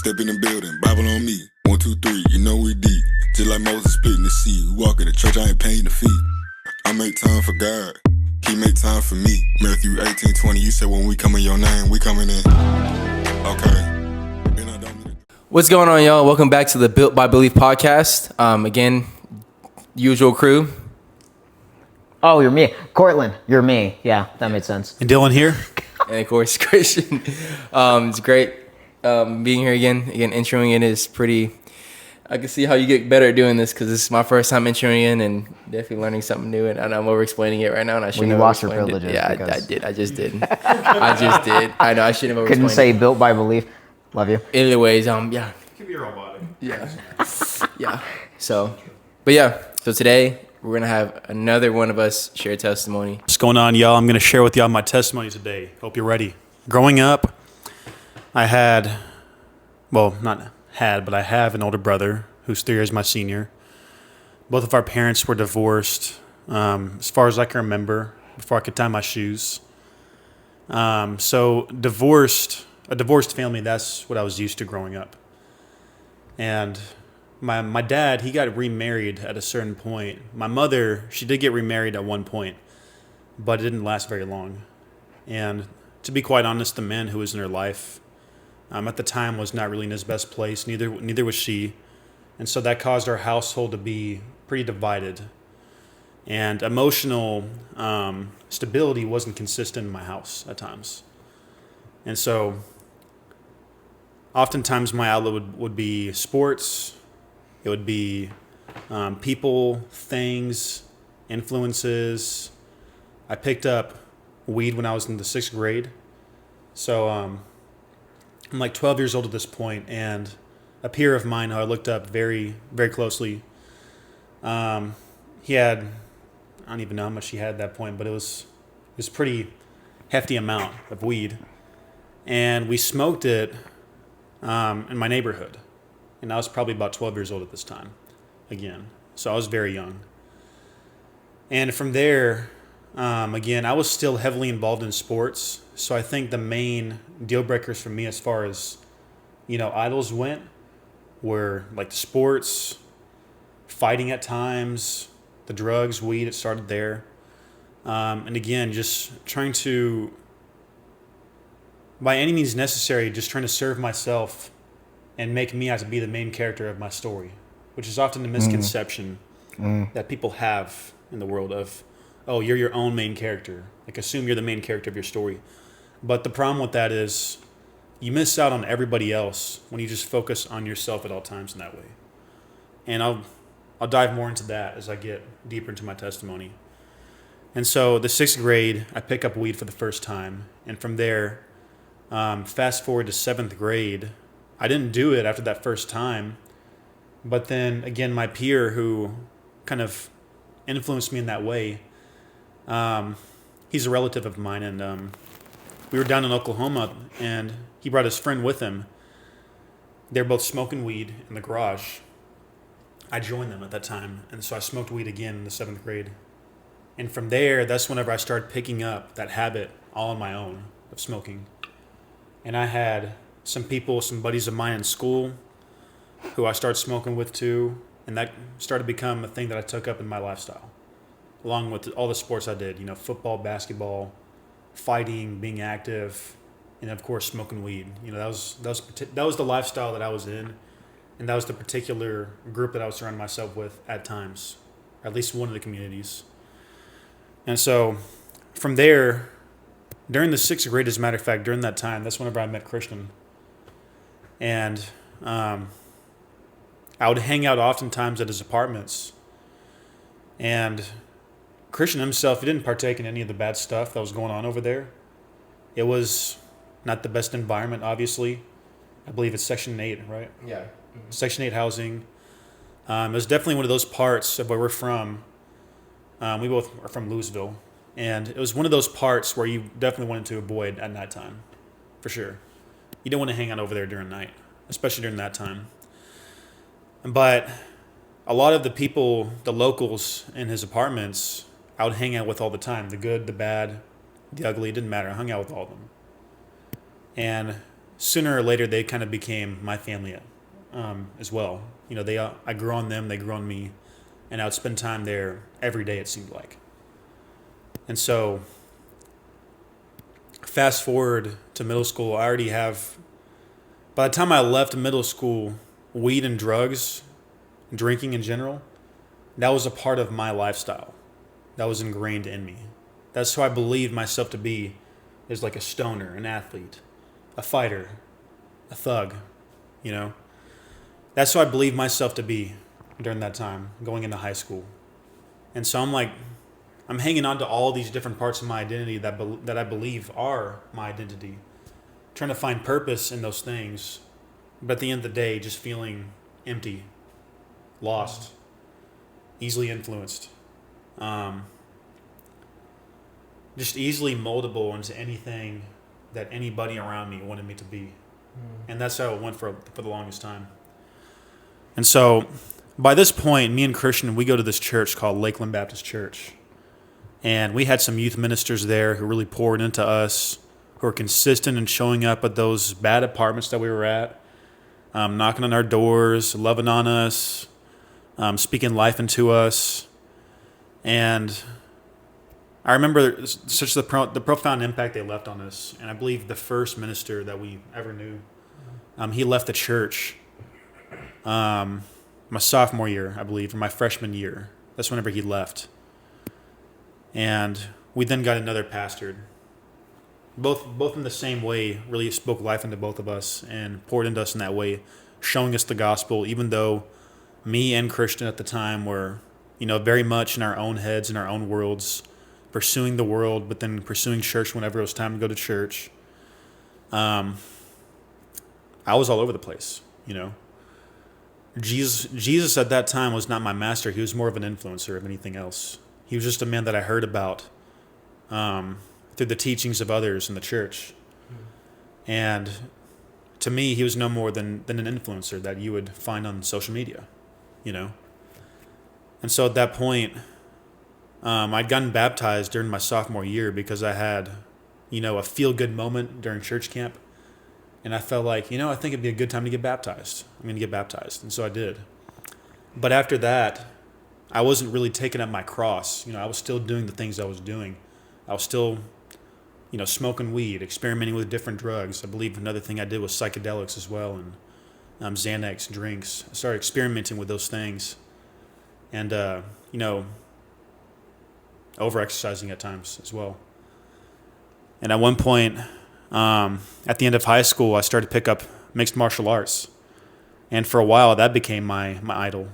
Step in the building, Bible on me. 1, 2, 3, you know we deep. Just like Moses splitting the sea. We walk in the church, I ain't paying the fee. I make time for God. He make time for me. Matthew 18:20. You said when we come in your name, we coming in. Okay. What's going on, y'all? Welcome back to the Built by Belief podcast. Again, usual crew. Oh, you're me. Cortland, you're me. Yeah, that made sense. And Dylan here. And of course, Christian. It's great being here again. Again, introing in is pretty... I can see how you get better at doing this because this is my first time introing in and definitely learning something new. And I'm over-explaining it right now. And I shouldn't have lost your over-explained privileges. Yeah, I did. I just did. I just did. I know. I shouldn't have over-explained Couldn't say Built by Belief. Love you. Anyways, yeah. Give me your own body. Yeah. Yeah. So today we're going to have another one of us share testimony. What's going on, y'all? I'm going to share with y'all my testimony today. Hope you're ready. Growing up, I have an older brother who's 3 years my senior. Both of our parents were divorced as far as I can remember, before I could tie my shoes. So a divorced family, that's what I was used to growing up. And my dad, he got remarried at a certain point. My mother, she did get remarried at one point, but it didn't last very long. And to be quite honest, the man who was in her life at the time was not really in his best place. Neither was she. And so that caused our household to be pretty divided. And emotional stability wasn't consistent in my house at times. And so oftentimes my outlet would be sports. It would be people, things, influences. I picked up weed when I was in the 6th grade. So I'm like 12 years old at this point, and a peer of mine who I looked up very, very closely, he had, I don't even know how much he had at that point, but it was pretty hefty amount of weed. And we smoked it in my neighborhood. And I was probably about 12 years old at this time, again. So I was very young. And from there, again, I was still heavily involved in sports. So I think the main deal breakers for me as far as, idols went were like the sports, fighting at times, the drugs, weed, it started there. And again, just trying to, by any means necessary, just trying to serve myself and make me out to be the main character of my story, which is often the misconception that people have in the world of, oh, you're your own main character. Like, assume you're the main character of your story. But the problem with that is you miss out on everybody else when you just focus on yourself at all times in that way. And I'll dive more into that as I get deeper into my testimony. And so the 6th grade, I pick up weed for the first time. And from there, fast forward to 7th grade, I didn't do it after that first time. But then again, my peer who kind of influenced me in that way, he's a relative of mine, and we were down in Oklahoma, and he brought his friend with him. They were both smoking weed in the garage. I joined them at that time, and so I smoked weed again in the 7th grade. And from there, that's whenever I started picking up that habit all on my own of smoking. And I had some buddies of mine in school who I started smoking with too, and that started to become a thing that I took up in my lifestyle, along with all the sports I did, football, basketball, fighting, being active, and of course smoking weed. That was the lifestyle that I was in, and that was the particular group that I was surrounding myself with at times, or at least one of the communities. And so from there, during the 6th grade, as a matter of fact, during that time, that's whenever I met Christian. And I would hang out oftentimes at his apartments. And Christian himself, he didn't partake in any of the bad stuff that was going on over there. It was not the best environment, obviously. I believe it's Section 8, right? Yeah. Mm-hmm. Section 8 housing. It was definitely one of those parts of where we're from. We both are from Louisville. And it was one of those parts where you definitely wanted to avoid at nighttime, for sure. You don't want to hang out over there during night, especially during that time. But a lot of the people, the locals in his apartments, I would hang out with all the time. The good, the bad, the ugly, it didn't matter. I hung out with all of them. And sooner or later they kind of became my family as well. You know, I grew on them, they grew on me, and I would spend time there every day, it seemed like. And so, fast forward to middle school, I already have, by the time I left middle school, weed and drugs, drinking in general, that was a part of my lifestyle. That was ingrained in me. That's who I believed myself to be, is like a stoner, an athlete, a fighter, a thug, you know. That's who I believed myself to be during that time, going into high school. And so I'm hanging on to all these different parts of my identity that I believe are my identity, trying to find purpose in those things, but at the end of the day, just feeling empty, lost, easily influenced, just easily moldable into anything that anybody around me wanted me to be. And that's how it went for the longest time. And so by this point, me and Christian, we go to this church called Lakeland Baptist Church. And we had some youth ministers there who really poured into us, who were consistent in showing up at those bad apartments that we were at, knocking on our doors, loving on us, speaking life into us. And I remember such the profound impact they left on us. And I believe the first minister that we ever knew, he left the church my sophomore year, I believe, or my freshman year. That's whenever he left. And we then got another pastor. Both in the same way, really spoke life into both of us and poured into us in that way, showing us the gospel, even though me and Christian at the time were, you know, very much in our own heads, in our own worlds, pursuing the world, but then pursuing church whenever it was time to go to church. I was all over the place, you know. Jesus at that time was not my master. He was more of an influencer of anything else. He was just a man that I heard about through the teachings of others in the church. And to me, he was no more than an influencer that you would find on social media, you know. And so at that point, I'd gotten baptized during my sophomore year because I had, you know, a feel-good moment during church camp. And I felt like, you know, I think it'd be a good time to get baptized. I'm going to get baptized. And so I did. But after that, I wasn't really taking up my cross. You know, I was still doing the things I was doing. I was still, you know, smoking weed, experimenting with different drugs. I believe another thing I did was psychedelics as well, and Xanax, drinks. I started experimenting with those things. And, you know, over-exercising at times as well. And at one point, at the end of high school, I started to pick up mixed martial arts. And for a while, that became my idol.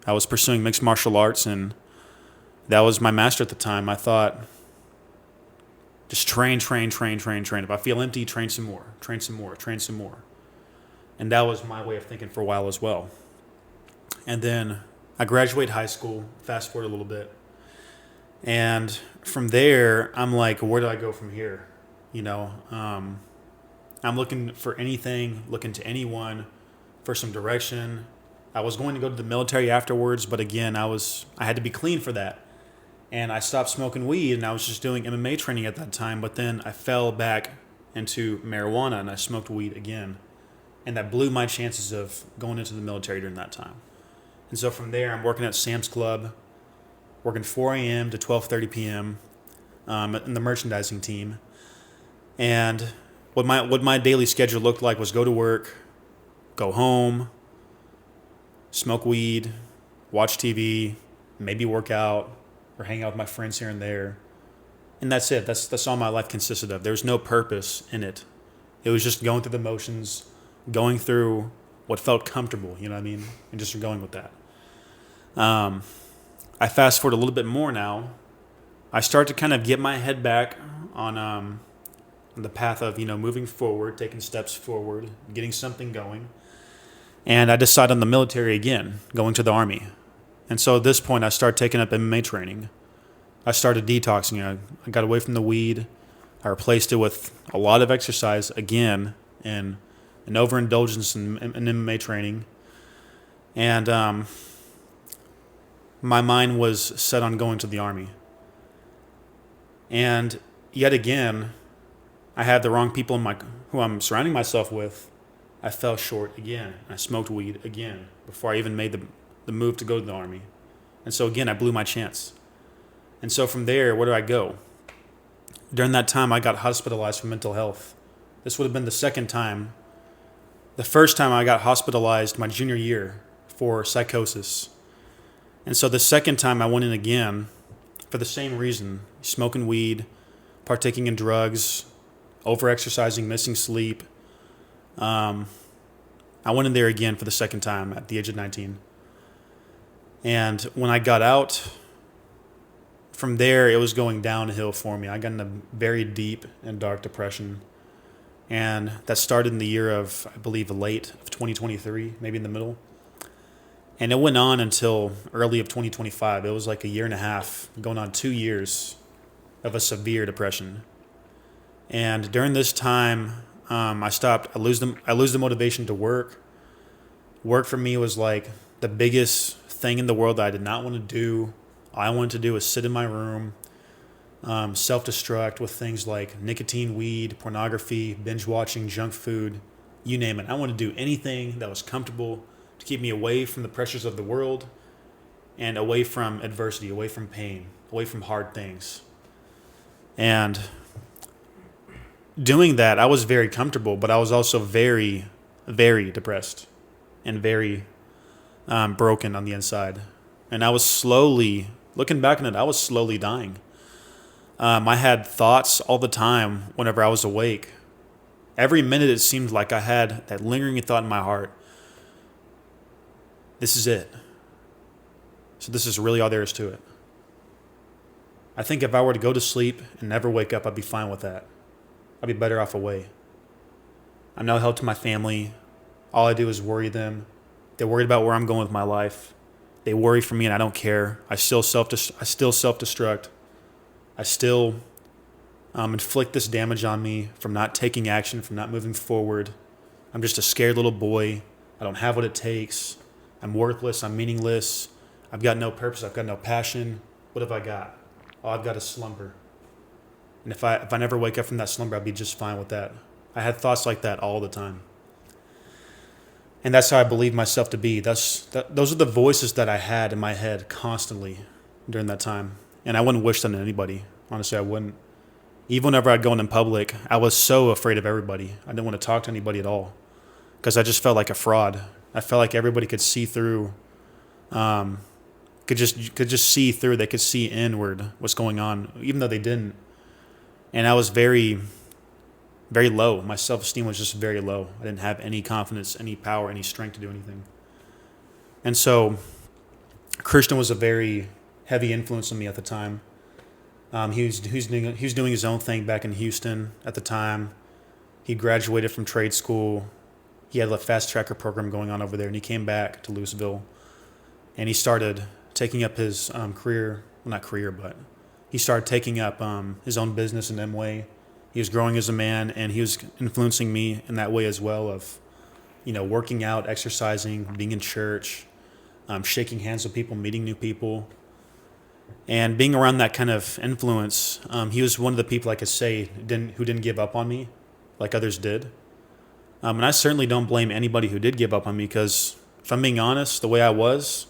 I was pursuing mixed martial arts, and that was my master at the time. I thought, just train. If I feel empty, train some more. And that was my way of thinking for a while as well. And then I graduated high school, fast forward a little bit. And from there, I'm like, where do I go from here? You know, I'm looking for anything, looking to anyone for some direction. I was going to go to the military afterwards, but again, I had to be clean for that. And I stopped smoking weed, and I was just doing MMA training at that time, but then I fell back into marijuana, and I smoked weed again. And that blew my chances of going into the military during that time. And so from there, I'm working at Sam's Club, working 4 a.m. to 12:30 p.m. In the merchandising team. And what my daily schedule looked like was go to work, go home, smoke weed, watch TV, maybe work out, or hang out with my friends here and there. And that's it. That's all my life consisted of. There was no purpose in it. It was just going through the motions, going through what felt comfortable, you know what I mean? And just going with that. I fast forward a little bit more now. I start to kind of get my head back on the path of, you know, moving forward, taking steps forward, getting something going. And I decide on the military again, going to the Army. And so at this point, I started taking up MMA training. I started detoxing. I got away from the weed. I replaced it with a lot of exercise again, and an overindulgence in MMA training. And my mind was set on going to the Army. And yet again, I had the wrong people in who I'm surrounding myself with, I fell short again. I smoked weed again before I even made the move to go to the Army. And so again, I blew my chance. And so from there, where do I go? During that time, I got hospitalized for mental health. This would have been the second time. The first time I got hospitalized my junior year for psychosis. And so the second time I went in again for the same reason, smoking weed, partaking in drugs, over-exercising, missing sleep. I went in there again for the second time at the age of 19. And when I got out, from there, it was going downhill for me. I got in a very deep and dark depression. And that started in the year of, I believe, late of 2023, maybe in the middle. And it went on until early of 2025. It was like a year and a half, going on 2 years of a severe depression. And during this time, I stopped. I lose the motivation to work. Work for me was like the biggest thing in the world that I did not want to do. All I wanted to do was sit in my room, self-destruct with things like nicotine, weed, pornography, binge watching, junk food, you name it. I wanted to do anything that was comfortable to keep me away from the pressures of the world and away from adversity, away from pain, away from hard things. And doing that, I was very comfortable, but I was also very, very depressed and very broken on the inside. And I was slowly, looking back on it, I was slowly dying. I had thoughts all the time whenever I was awake. Every minute it seemed like I had that lingering thought in my heart. This is it. So this is really all there is to it. I think if I were to go to sleep and never wake up, I'd be fine with that. I'd be better off away. I'm no help to my family. All I do is worry them. They're worried about where I'm going with my life. They worry for me and I don't care. I still self-destruct. I still inflict this damage on me from not taking action, from not moving forward. I'm just a scared little boy. I don't have what it takes. I'm worthless. I'm meaningless. I've got no purpose. I've got no passion. What have I got? All I've got is slumber. And if I never wake up from that slumber, I'd be just fine with that. I had thoughts like that all the time. And that's how I believed myself to be. Those are the voices that I had in my head constantly during that time. And I wouldn't wish that on anybody. Honestly, I wouldn't. Even whenever I'd go in public, I was so afraid of everybody. I didn't want to talk to anybody at all because I just felt like a fraud. I felt like everybody could see through, could just see through. They could see inward what's going on, even though they didn't. And I was very, very low. My self-esteem was just very low. I didn't have any confidence, any power, any strength to do anything. And so Christian was a very heavy influence on me at the time. He was doing his own thing back in Houston at the time. He graduated from trade school. He had a fast tracker program going on over there, and he came back to Louisville, and he started taking up his but he started taking up his own business in Amway. He was growing as a man, and he was influencing me in that way as well of, working out, exercising, being in church, shaking hands with people, meeting new people. And being around that kind of influence, he was one of the people I could say who didn't give up on me like others did. And I certainly don't blame anybody who did give up on me because, if I'm being honest, the way I was,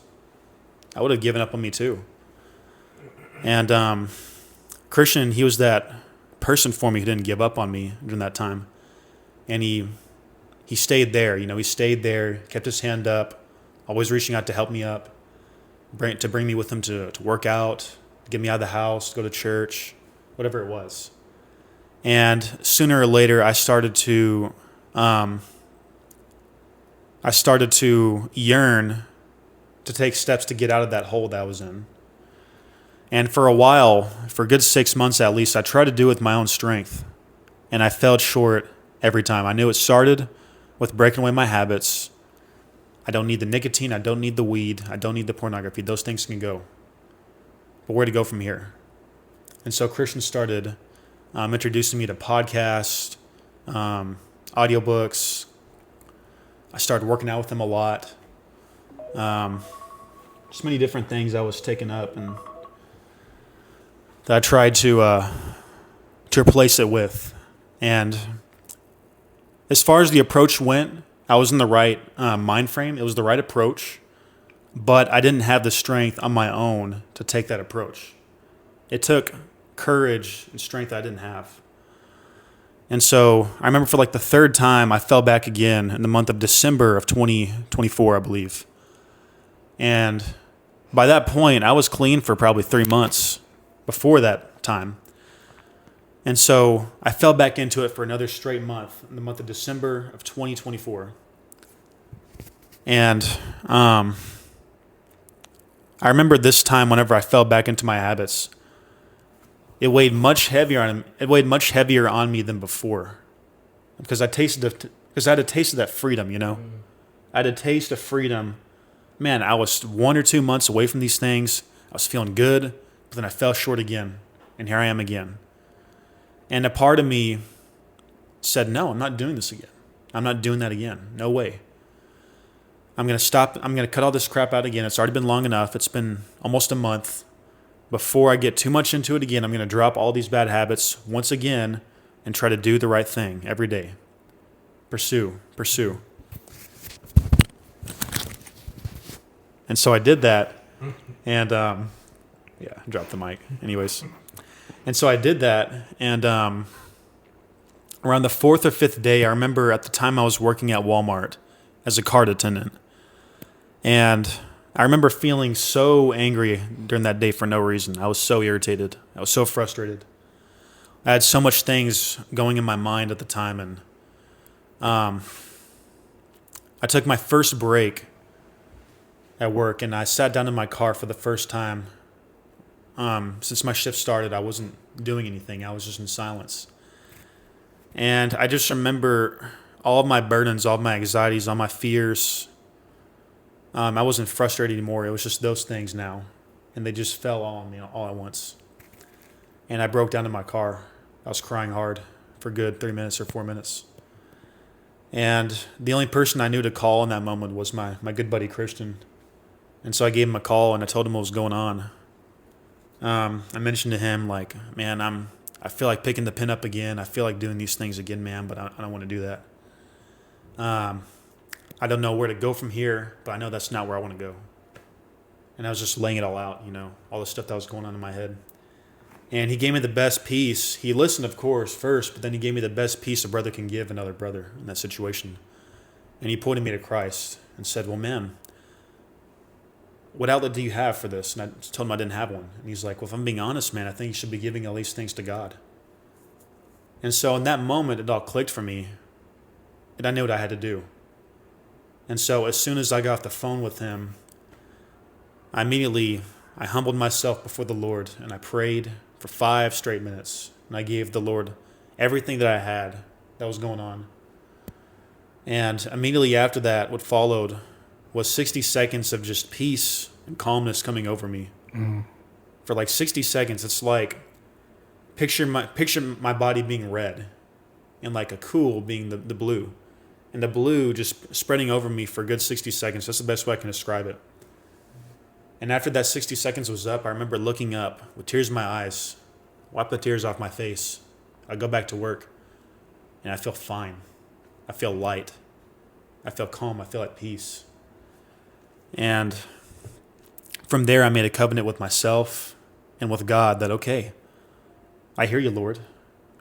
I would have given up on me too. And Christian, he was that person for me who didn't give up on me during that time. And he stayed there. He stayed there, kept his hand up, always reaching out to help me up. To bring me with him to work out, get me out of the house, go to church, whatever it was. And sooner or later, I started to yearn to take steps to get out of that hole that I was in. And for a while, for a good 6 months at least, I tried to do it with my own strength. And I fell short every time. I knew it started with breaking away my habits. I don't need the nicotine. I don't need the weed. I don't need the pornography. Those things can go. But where to go from here? And so Christian started introducing me to podcasts, audiobooks. I started working out with him a lot. Just many different things I was taking up and that I tried to replace it with. And as far as the approach went, I was in the right mind frame. It was the right approach, but I didn't have the strength on my own to take that approach. It took courage and strength I didn't have. And so I remember for like the third time, I fell back again in the month of December of 2024, I believe. And by that point, I was clean for probably 3 months before that time. And so I fell back into it for another straight month, in the month of December of 2024. And I remember this time whenever I fell back into my habits, it weighed much heavier on me than before, because I had a taste of that freedom, you know. I had a taste of freedom. Man, I was 1 or 2 months away from these things. I was feeling good, but then I fell short again, and here I am again. And a part of me said, no, I'm not doing this again. I'm not doing that again. No way. I'm going to stop. I'm going to cut all this crap out again. It's already been long enough. It's been almost a month. Before I get too much into it again, I'm going to drop all these bad habits once again and try to do the right thing every day. Pursue. And so I did that. And, dropped the mic. Anyways. And so I did that, and around the 4th or 5th day, I remember at the time I was working at Walmart as a cart attendant. And I remember feeling so angry during that day for no reason. I was so irritated. I was so frustrated. I had so much things going in my mind at the time, and I took my first break at work, and I sat down in my car for the first time. Since my shift started, I wasn't doing anything. I was just in silence. And I just remember all of my burdens, all of my anxieties, all my fears. I wasn't frustrated anymore. It was just those things now. And they just fell on me all at once. And I broke down in my car. I was crying hard for a good 3 minutes or 4 minutes. And the only person I knew to call in that moment was my good buddy Christian. And so I gave him a call, and I told him what was going on. I mentioned to him, like, man, I feel like picking the pen up again. I feel like doing these things again, man, but I don't want to do that. I don't know where to go from here, but I know that's not where I want to go. And I was just laying it all out, you know, all the stuff that was going on in my head. And he gave me the best peace. He listened, of course, first, but then he gave me the best peace a brother can give another brother in that situation. And he pointed me to Christ and said, well, man, what outlet do you have for this? And I told him I didn't have one. And he's like, well, if I'm being honest, man, I think you should be giving all these things to God. And so in that moment, it all clicked for me, and I knew what I had to do. And so as soon as I got off the phone with him, I humbled myself before the Lord, and I prayed for 5 straight minutes. And I gave the Lord everything that I had that was going on. And immediately after that, what followed was 60 seconds of just peace and calmness coming over me. For like 60 seconds, it's like, picture my body being red, and like a cool being the blue. And the blue just spreading over me for a good 60 seconds. That's the best way I can describe it. And after that 60 seconds was up, I remember looking up with tears in my eyes, wipe the tears off my face. I go back to work, and I feel fine. I feel light. I feel calm. I feel at peace. And from there, I made a covenant with myself and with God that, okay, I hear you, Lord.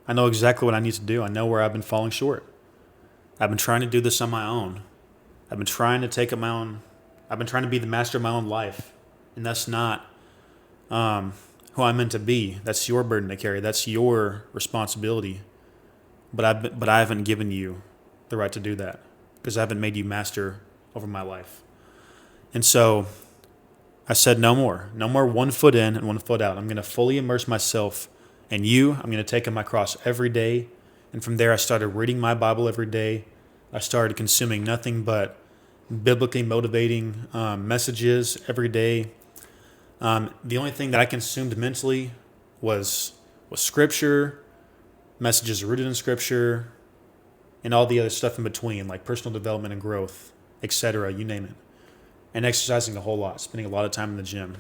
I know exactly what I need to do. I know where I've been falling short. I've been trying to do this on my own. I've been trying to take up my own. I've been trying to be the master of my own life. And that's not who I'm meant to be. That's your burden to carry. That's your responsibility. But I haven't given you the right to do that, because I haven't made you master over my life. And so I said, no more 1 foot in and 1 foot out. I'm going to fully immerse myself in you. I'm going to take up my cross every day. And from there, I started reading my Bible every day. I started consuming nothing but biblically motivating messages every day. The only thing that I consumed mentally was Scripture, messages rooted in Scripture, and all the other stuff in between, like personal development and growth, etc., you name it. And exercising a whole lot, spending a lot of time in the gym.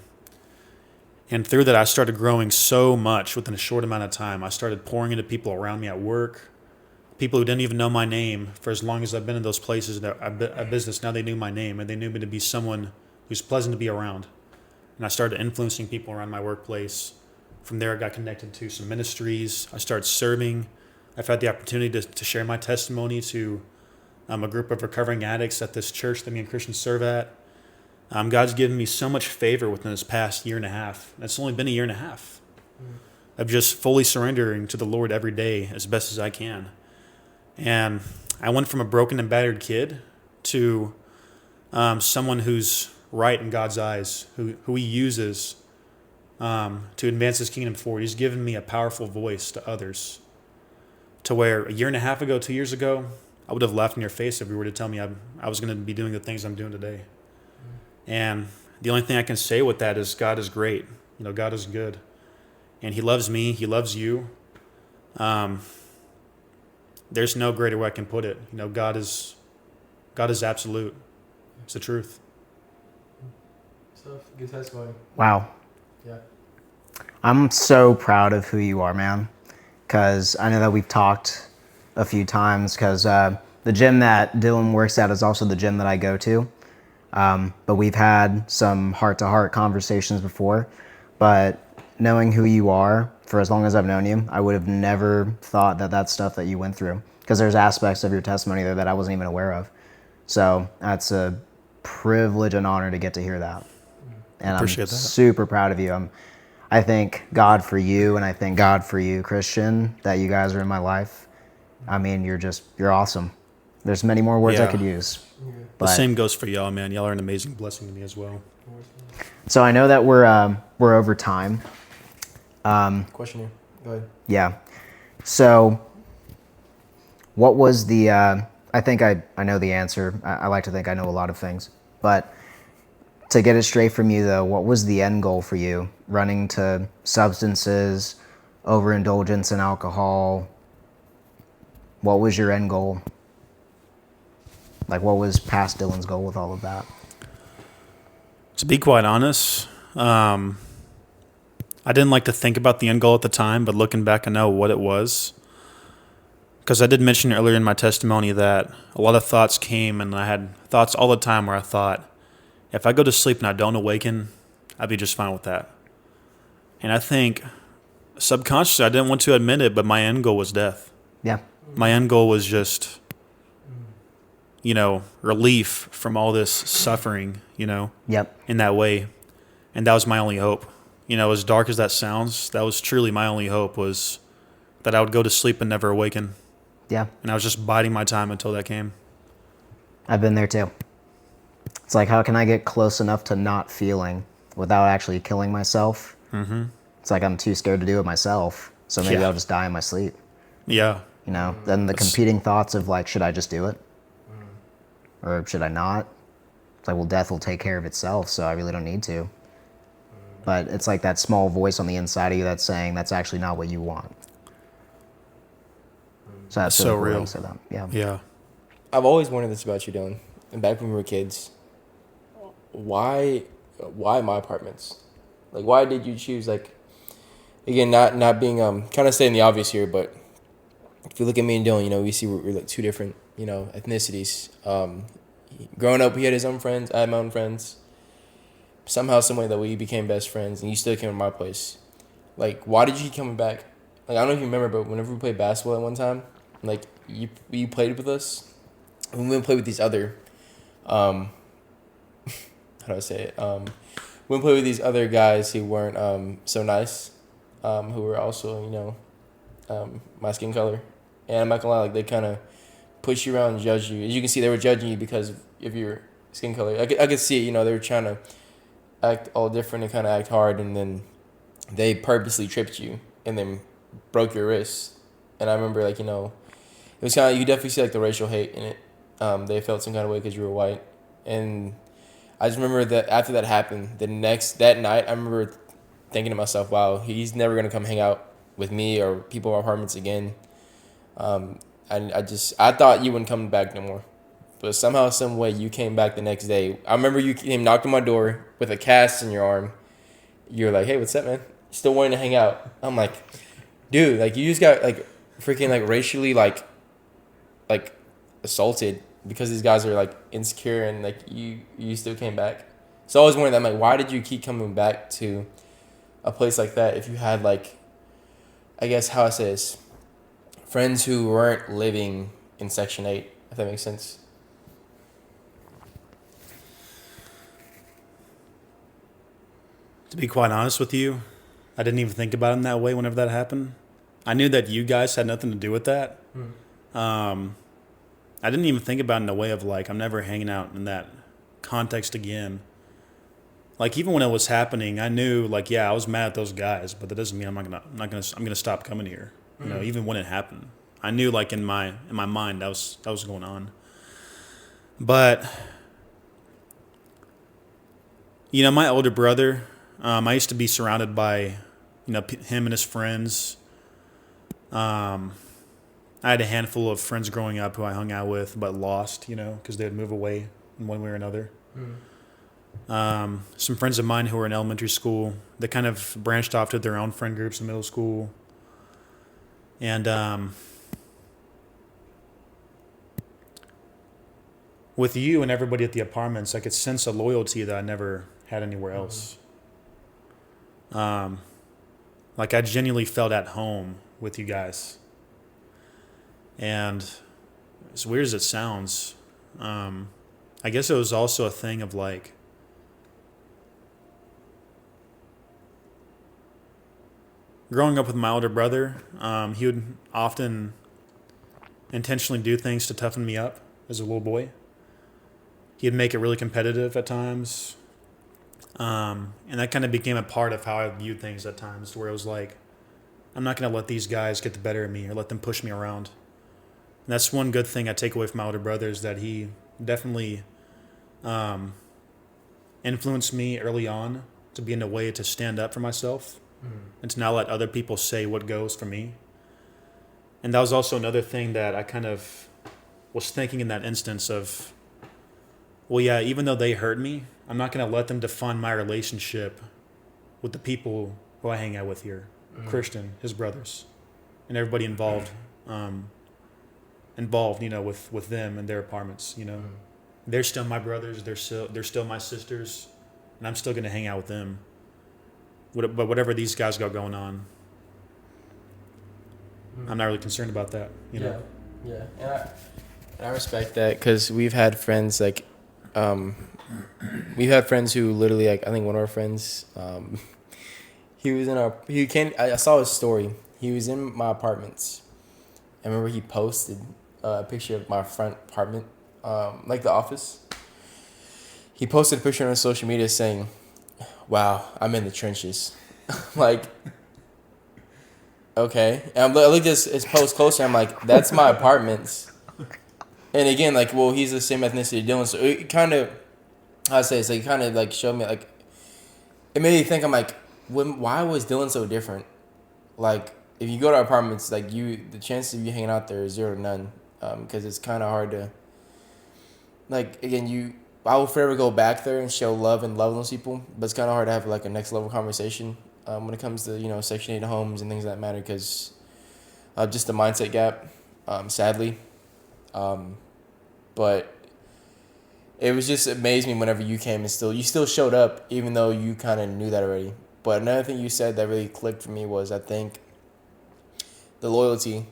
And through that, I started growing so much within a short amount of time. I started pouring into people around me at work, People who didn't even know my name for as long as I've been in those places that a business, now they knew my name and they knew me to be someone who's pleasant to be around. And I started influencing people around my workplace. From there, I got connected to some ministries. I started serving. I've had the opportunity to share my testimony to a group of recovering addicts at this church that me and Christians serve at. God's given me so much favor within this past year and a half. It's only been a year and a half of just fully surrendering to the Lord every day as best as I can. And I went from a broken and battered kid to someone who's right in God's eyes, who he uses to advance his kingdom forward. He's given me a powerful voice to others, to where a year and a half ago, 2 years ago, I would have laughed in your face if you were to tell me I was going to be doing the things I'm doing today. And the only thing I can say with that is God is great. God is good. And he loves me. He loves you. There's no greater way I can put it. God is absolute. It's the truth. So good testimony. Wow. Yeah. I'm so proud of who you are, man. Because I know that we've talked a few times, because the gym that Dylan works at is also the gym that I go to. But we've had some heart-to-heart conversations before. But knowing who you are, for as long as I've known you, I would have never thought that that's stuff that you went through. Because there's aspects of your testimony there that I wasn't even aware of. So that's a privilege and honor to get to hear that. And I'm super proud of you. I thank God for you, and I thank God for you, Christian, that you guys are in my life. I mean, you're awesome. There's many more words I could use. The same goes for y'all, man. Y'all are an amazing blessing to me as well. So I know that we're over time. Question here. Go ahead. Yeah. So what was the, I think I know the answer. I like to think I know a lot of things. But to get it straight from you, though, what was the end goal for you? Running to substances, overindulgence in alcohol? What was your end goal? Like, what was past Dylan's goal with all of that? To be quite honest, I didn't like to think about the end goal at the time, but looking back, I know what it was. Because I did mention earlier in my testimony that a lot of thoughts came, and I had thoughts all the time where I thought, if I go to sleep and I don't awaken, I'd be just fine with that. And I think subconsciously, I didn't want to admit it, but my end goal was death. Yeah. My end goal was just, relief from all this suffering, Yep. in that way. And that was my only hope. As dark as that sounds, that was truly my only hope, was that I would go to sleep and never awaken. Yeah. And I was just biding my time until that came. I've been there too. It's like, how can I get close enough to not feeling without actually killing myself? Mm-hmm. It's like I'm too scared to do it myself, so maybe I'll just die in my sleep. Yeah. Then the competing thoughts of like, should I just do it? Or should I not? It's like, well, death will take care of itself, so I really don't need to. But it's like that small voice on the inside of you that's saying that's actually not what you want. So that's so real. That. Yeah. Yeah. I've always wondered this about you, Dylan. And back when we were kids, why my apartments? Like, why did you choose, like, again, not being kind of saying the obvious here, but if you look at me and Dylan, we see we're like two different, ethnicities. Growing up, he had his own friends, I had my own friends. Somehow, some way that we became best friends, and you still came to my place. Like, why did you keep coming back? Like, I don't know if you remember, but whenever we played basketball at one time, like, you played with us, and we went and played with these other, how do I say it? We went and played with these other guys who weren't so nice, who were also, my skin color. And I'm not gonna lie, like, they kind of push you around and judge you. As you can see, they were judging you because of your skin color. I could see it, they were trying to act all different and kind of act hard, and then they purposely tripped you and then broke your wrist. And I remember, like, it was kind of, you definitely see, like, the racial hate in it. They felt some kind of way because you were white. And I just remember that after that happened, that night, I remember thinking to myself, wow, he's never going to come hang out with me or people in our apartments again. And I thought you wouldn't come back no more. But somehow, some way, you came back the next day. I remember you came, knocked on my door with a cast in your arm. You were like, hey, what's up, man? Still wanting to hang out. I'm like, dude, like, you just got, like, freaking, like, racially, like, like assaulted because these guys are like insecure and like you still came back. So I always wondering that, like, why did you keep coming back to a place like that if you had like, I guess how I say this, friends who weren't living in Section 8, if that makes sense. To be quite honest with you, I didn't even think about it in that way whenever that happened. I knew that you guys had nothing to do with that. I didn't even think about it in a way of like, I'm never hanging out in that context again. Like even when it was happening, I knew like, yeah, I was mad at those guys, but that doesn't mean I'm gonna stop coming here. You know, even when it happened, I knew like in my mind that was going on. But you know, my older brother, I used to be surrounded by, you know, him and his friends. I had a handful of friends growing up who I hung out with, but lost, you know, because they'd move away in one way or another. Some friends of mine who were in elementary school, they kind of branched off to their own friend groups in middle school. And with you and everybody at the apartments, I could sense a loyalty that I never had anywhere else. Like I genuinely felt at home with you guys. And as weird as it sounds, I guess it was also a thing of like, growing up with my older brother, he would often intentionally do things to toughen me up as a little boy. He'd make it really competitive at times. And that kind of became a part of how I viewed things at times, where it was like, I'm not going to let these guys get the better of me or let them push me around. And that's one good thing I take away from my older brother, is that he definitely influenced me early on to be in a way to stand up for myself and to not let other people say what goes for me. And that was also another thing that I kind of was thinking in that instance of, well, yeah, even though they hurt me, I'm not going to let them define my relationship with the people who I hang out with here. Christian, his brothers, and everybody involved, you know, with them and their apartments, you know. They're still my brothers, they're still my sisters, and I'm still going to hang out with them. But whatever these guys got going on, I'm not really concerned about that, you know. Yeah. And I respect that, because we've had friends like, we've had friends who literally, like, I think one of our friends, I saw his story. He was in my apartments. I remember he posted a picture of my front apartment, like the office. He posted a picture on social media saying, "Wow, I'm in the trenches." Like, okay. And I looked at his post closer. I'm like, that's my apartments. And again, like, well, he's the same ethnicity Dylan, so it kind of, I'd say, it's like, kind of like showed me, like, it made me think. I'm like, why was Dylan so different? Like, if you go to our apartments, like, the chances of you hanging out there is 0 to none, because it's kind of hard to, like, again, I will forever go back there and show love and love those people, but it's kind of hard to have like a next level conversation when it comes to, you know, Section 8 homes and things of that matter, because just the mindset gap, sadly. But it was just amazed me whenever you came and you still showed up, even though you kind of knew that already. But another thing you said that really clicked for me was, I think, the loyalty.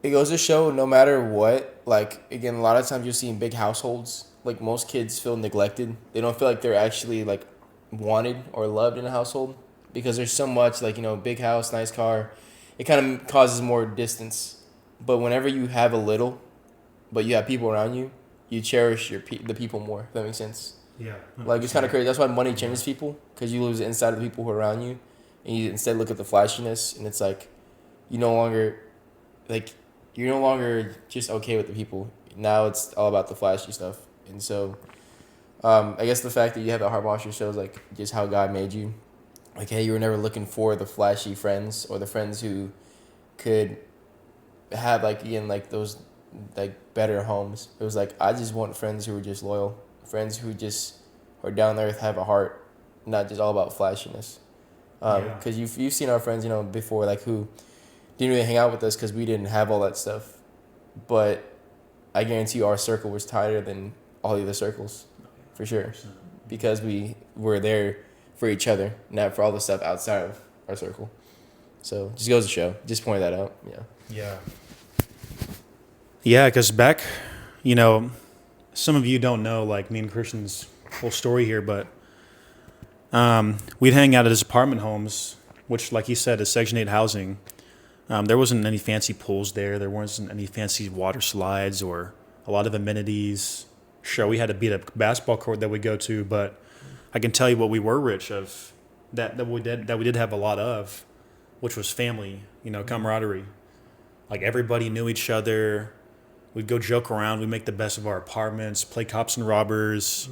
It goes to show, no matter what, like, again, a lot of times you'll see in big households, like, most kids feel neglected. They don't feel like they're actually, like, wanted or loved in a household, because there's so much, like, you know, big house, nice car. It kind of causes more distance. But whenever you have a little, but you have people around you, you cherish the people more, if that makes sense. Yeah. Like, it's kind of crazy. That's why money changes people, because you lose the inside of the people who are around you, and you instead look at the flashiness, and it's like, you're no longer just okay with the people. Now it's all about the flashy stuff. And so, I guess the fact that you have that heart posture shows, like, just how God made you. Like, hey, you were never looking for the flashy friends or the friends who could have, like, again, like, those, like, better homes. It was like, I just want friends who are just loyal, friends who just are down to earth, have a heart, not just all about flashiness. Because you've seen our friends, you know, before, like, who didn't really hang out with us because we didn't have all that stuff. but I guarantee you our circle was tighter than all the other circles, for sure, because we were there for each other, not for all the stuff outside of our circle. So just goes to show. Just point that out. Yeah. Yeah, because back, some of you don't know, like, me and Christian's whole story here, but we'd hang out at his apartment homes, which, like he said, is Section 8 housing. There wasn't any fancy pools there. There wasn't any fancy water slides or a lot of amenities. Sure, we had to beat a basketball court that we go to, but I can tell you what we were rich of, that we did have a lot of, which was family, camaraderie. Like, everybody knew each other. We'd go joke around. We'd make the best of our apartments, play cops and robbers.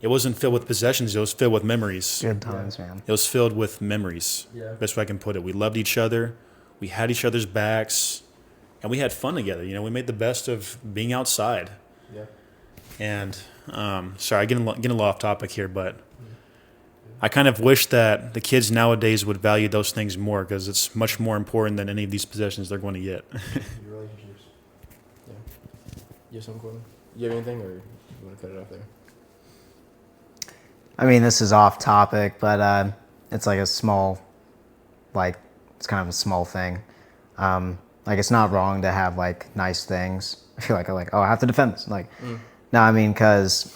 It wasn't filled with possessions. It was filled with memories. Good times, man. It was filled with memories. Yeah. Best way I can put it. We loved each other. We had each other's backs. And we had fun together. We made the best of being outside. Yeah. And, sorry, getting a little off topic here, but I kind of wish that the kids nowadays would value those things more, because it's much more important than any of these possessions they're going to get. Your relationships. Yeah. You have something, Courtney? You have anything, or you want to cut it off there? I mean, this is off topic, but it's like it's kind of a small thing. Like, it's not wrong to have like nice things. I feel like oh, I have to defend this. Like, no, I mean, because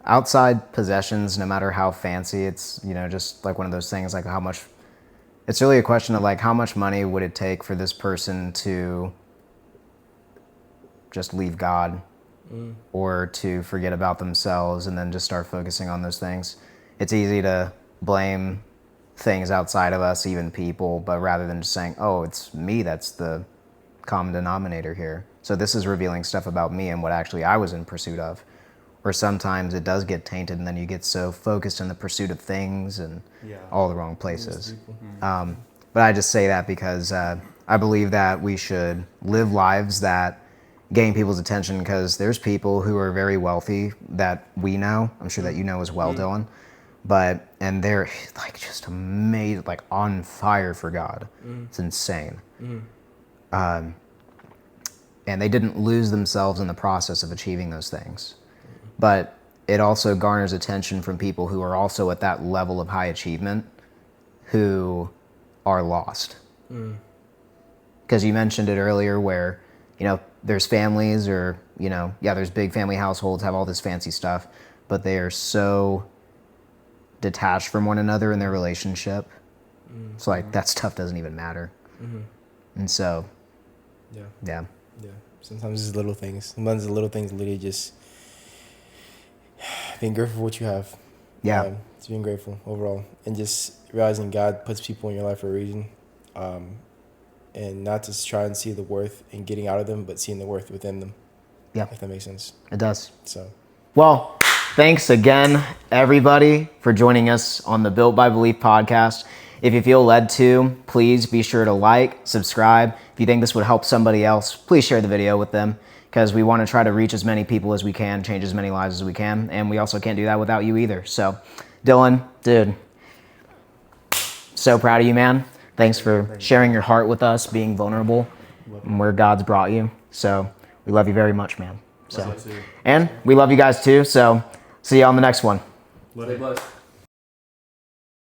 outside possessions, no matter how fancy, it's just like one of those things. Like, how much? It's really a question of like how much money would it take for this person to just leave God or to forget about themselves and then just start focusing on those things. It's easy to blame things outside of us, even people, but rather than just saying, oh, it's me that's the common denominator here. So this is revealing stuff about me and what actually I was in pursuit of. Or sometimes it does get tainted and then you get so focused in the pursuit of things and all the wrong places. But I just say that because I believe that we should live lives that gain people's attention, because there's people who are very wealthy that we know. I'm sure that you know as well, Dylan. And they're like just amazing, like on fire for God. It's insane. And they didn't lose themselves in the process of achieving those things. But it also garners attention from people who are also at that level of high achievement who are lost. Because you mentioned it earlier where, there's families or, there's big family households, have all this fancy stuff, but they are so detached from one another in their relationship. It's like that stuff doesn't even matter. And so, yeah. Sometimes it's little things. Sometimes the little things literally just being grateful for what you have. Yeah. Just being grateful overall, and just realizing God puts people in your life for a reason. And not to try and see the worth in getting out of them, but seeing the worth within them. Yeah. If that makes sense. It does. So, well, thanks again, everybody, for joining us on the Built by Belief podcast. If you feel led to, please be sure to like, subscribe. If you think this would help somebody else, please share the video with them, because we want to try to reach as many people as we can, change as many lives as we can, and we also can't do that without you either. So, Dylan, dude, so proud of you, man. Thanks for sharing your heart with us, being vulnerable, and where God's brought you. So we love you very much, man. So, and we love you guys too. So see you on the next one. stay blessed.